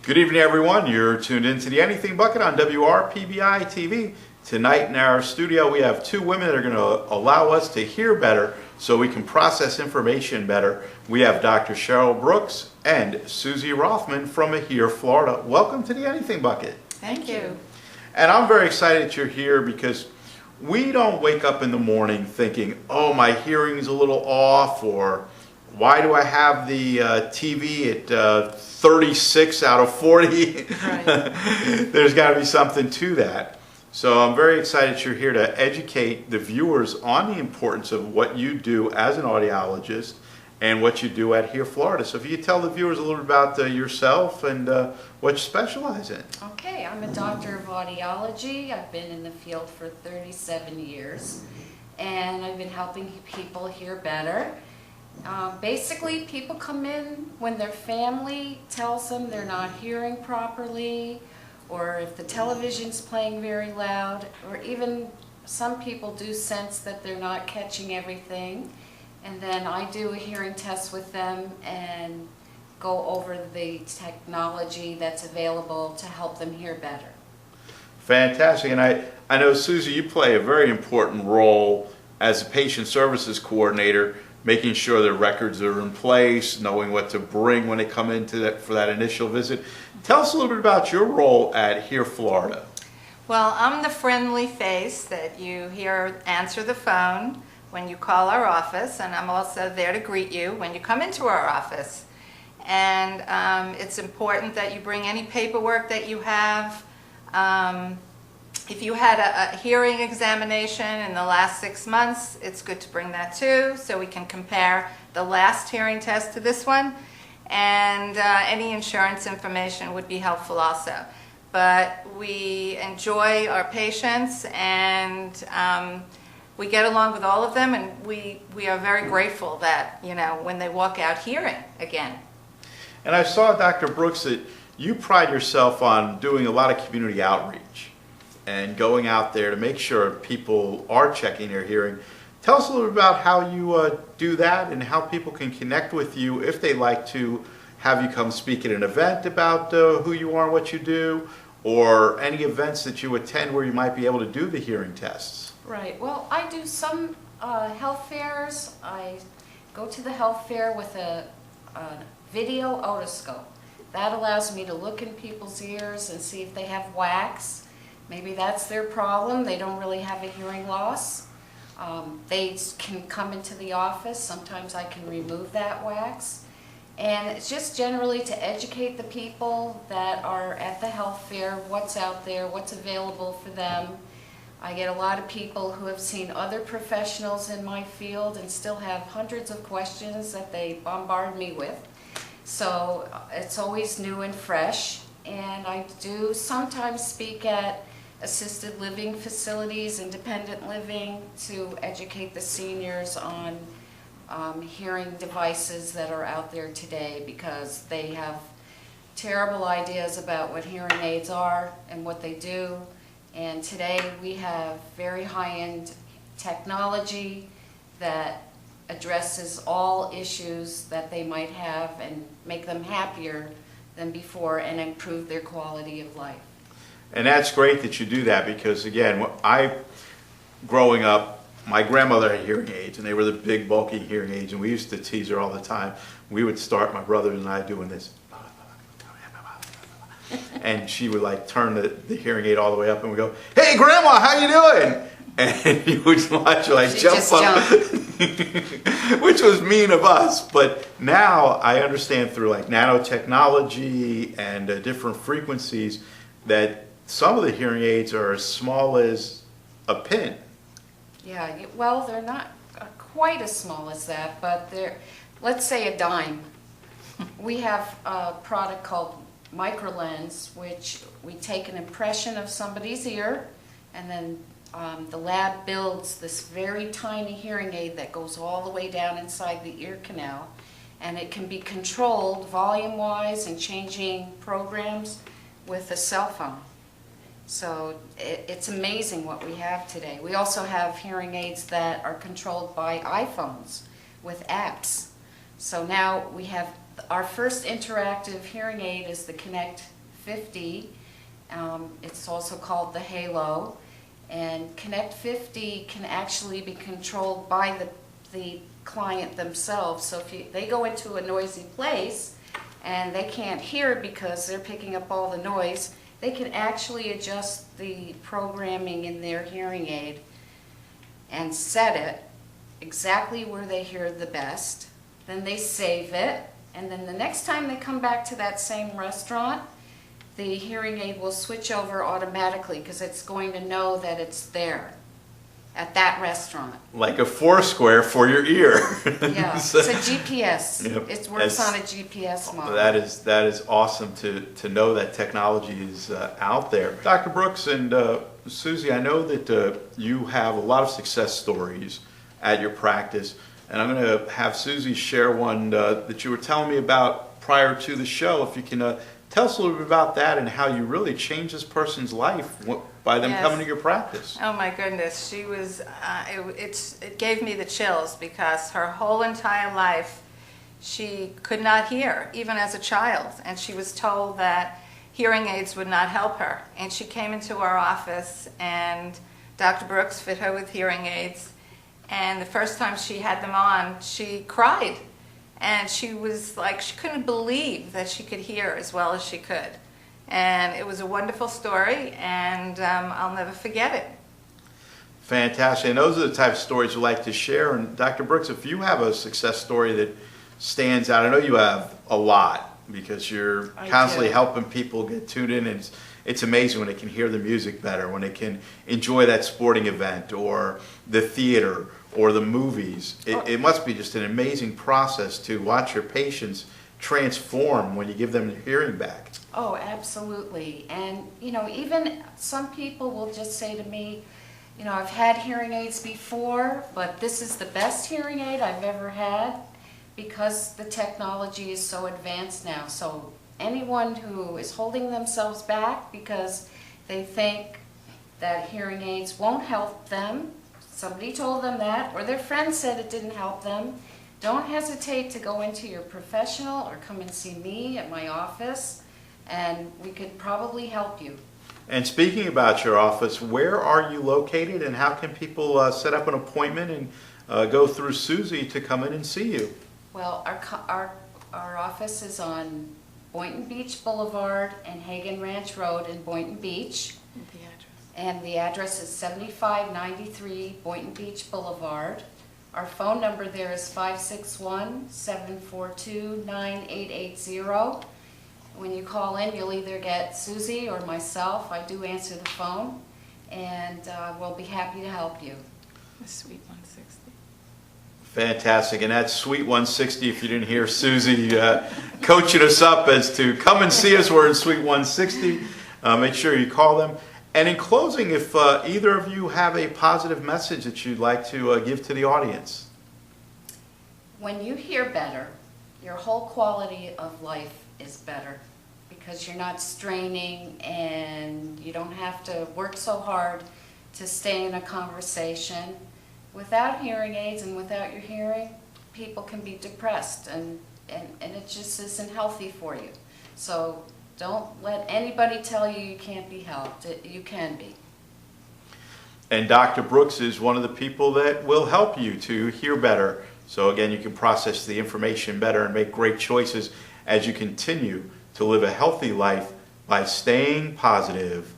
Good evening, everyone. You're tuned into the Anything Bucket on WRPBI TV. Tonight in our studio, we have two women that are going to allow us to hear better so we can process information better. We have Dr. Cheryl Brooks and Suzi Rothman from here, Florida. Welcome to the Anything Bucket. Thank you. And I'm very excited that you're here because we don't wake up in the morning thinking, oh, my hearing's a little off, or why do I have the TV at 36 out of 40? Right. There's got to be something to that. So I'm very excited that you're here to educate the viewers on the importance of what you do as an audiologist and what you do at here, Florida. So if you could tell the viewers a little bit about yourself and what you specialize in. Okay, I'm a doctor of audiology. I've been in the field for 37 years, and I've been helping people hear better. Basically, people come in when their family tells them they're not hearing properly, or if the television's playing very loud, or even some people do sense that they're not catching everything. And then I do a hearing test with them and go over the technology that's available to help them hear better. Fantastic. And I know, Suzi, you play a very important role as a patient services coordinator, making sure the records are in place, knowing what to bring when they come into for that initial visit. Tell us a little bit about your role at here, Florida. Well, I'm the friendly face that you hear answer the phone when you call our office, and I'm also there to greet you when you come into our office. And it's important that you bring any paperwork that you have. If you had a hearing examination in the last 6 months, it's good to bring that too, so we can compare the last hearing test to this one. And any insurance information would be helpful also. But we enjoy our patients, and we get along with all of them, and we are very grateful that, you know, when they walk out hearing again. And I saw, Dr. Brooks, that you pride yourself on doing a lot of community outreach and going out there to make sure people are checking their hearing. Tell us a little bit about how you do that and how people can connect with you if they'd like to have you come speak at an event about who you are and what you do, or any events that you attend where you might be able to do the hearing tests. Right. Well, I do some health fairs. I go to the health fair with a video otoscope. That allows me to look in people's ears and see if they have wax. Maybe that's their problem. They don't really have a hearing loss. They can come into the office. Sometimes I can remove that wax. And it's just generally to educate the people that are at the health fair, what's out there, what's available for them. I get a lot of people who have seen other professionals in my field and still have hundreds of questions that they bombard me with. So it's always new and fresh. And I do sometimes speak at assisted living facilities, independent living, to educate the seniors on hearing devices that are out there today, because they have terrible ideas about what hearing aids are and what they do. And today we have very high-end technology that addresses all issues that they might have and make them happier than before and improve their quality of life. And that's great that you do that, because again, growing up, my grandmother had hearing aids, and they were the big bulky hearing aids, and we used to tease her all the time. We would start, my brother and I, doing this, and she would like turn the hearing aid all the way up, and we go, "Hey Grandma, how you doing?" And you would watch her like jump up, which was mean of us. But now I understand through like nanotechnology and different frequencies that some of the hearing aids are as small as a pin. Yeah, well, they're not quite as small as that, but they're, let's say, a dime. We have a product called microlens, which we take an impression of somebody's ear, and then the lab builds this very tiny hearing aid that goes all the way down inside the ear canal, and it can be controlled volume-wise and changing programs with a cell phone. So it's amazing what we have today. We also have hearing aids that are controlled by iPhones with apps. So now we have our first interactive hearing aid is the Connect 50. It's also called the Halo. And Connect 50 can actually be controlled by the client themselves. So if they go into a noisy place and they can't hear because they're picking up all the noise, they can actually adjust the programming in their hearing aid and set it exactly where they hear the best. Then they save it, and then the next time they come back to that same restaurant, the hearing aid will switch over automatically because it's going to know that it's there at that restaurant. Like a Foursquare for your ear. Yeah, So- it's a GPS. Yep. It works That's- on a GPS model. That is awesome to know that technology is out there. Dr. Brooks and Suzi, I know that you have a lot of success stories at your practice, and I'm going to have Suzi share one that you were telling me about prior to the show. If you can tell us a little bit about that and how you really changed this person's life by them Yes. coming to your practice. Oh my goodness, she was, it gave me the chills because her whole entire life she could not hear, even as a child, and she was told that hearing aids would not help her. And she came into our office and Dr. Brooks fit her with hearing aids, and the first time she had them on, she cried. And she was like, she couldn't believe that she could hear as well as she could. And it was a wonderful story, and I'll never forget it. Fantastic. And those are the type of stories you like to share. And Dr. Brooks, if you have a success story that stands out, I know you have a lot because you're I constantly do. helping people get tuned in. And it's amazing when they can hear the music better, when they can enjoy that sporting event or the theater or the movies. It must be just an amazing process to watch your patients transform when you give them their hearing back. Oh, absolutely. And, you know, even some people will just say to me, you know, I've had hearing aids before, but this is the best hearing aid I've ever had because the technology is so advanced now. So anyone who is holding themselves back because they think that hearing aids won't help them, somebody told them that, or their friend said it didn't help them, don't hesitate to go into your professional or come and see me at my office, and we could probably help you. And speaking about your office, where are you located and how can people set up an appointment and go through Suzi to come in and see you? Well, our office is on Boynton Beach Boulevard and Hagen Ranch Road in Boynton Beach. The address. And the address is 7593 Boynton Beach Boulevard. Our phone number there is 561-742-9880. When you call in, you'll either get Suzi or myself. I do answer the phone, and we'll be happy to help you. The Suite 160. Fantastic. And that's Suite 160, if you didn't hear Suzi coaching us up as to come and see us. We're in Suite 160. Make sure you call them. And in closing, if either of you have a positive message that you'd like to give to the audience. When you hear better, your whole quality of life is better because you're not straining and you don't have to work so hard to stay in a conversation. Without hearing aids and without your hearing, people can be depressed and it just isn't healthy for you. So don't let anybody tell you you can't be helped. You can be. And Dr. Brooks is one of the people that will help you to hear better. So again, you can process the information better and make great choices as you continue to live a healthy life by staying positive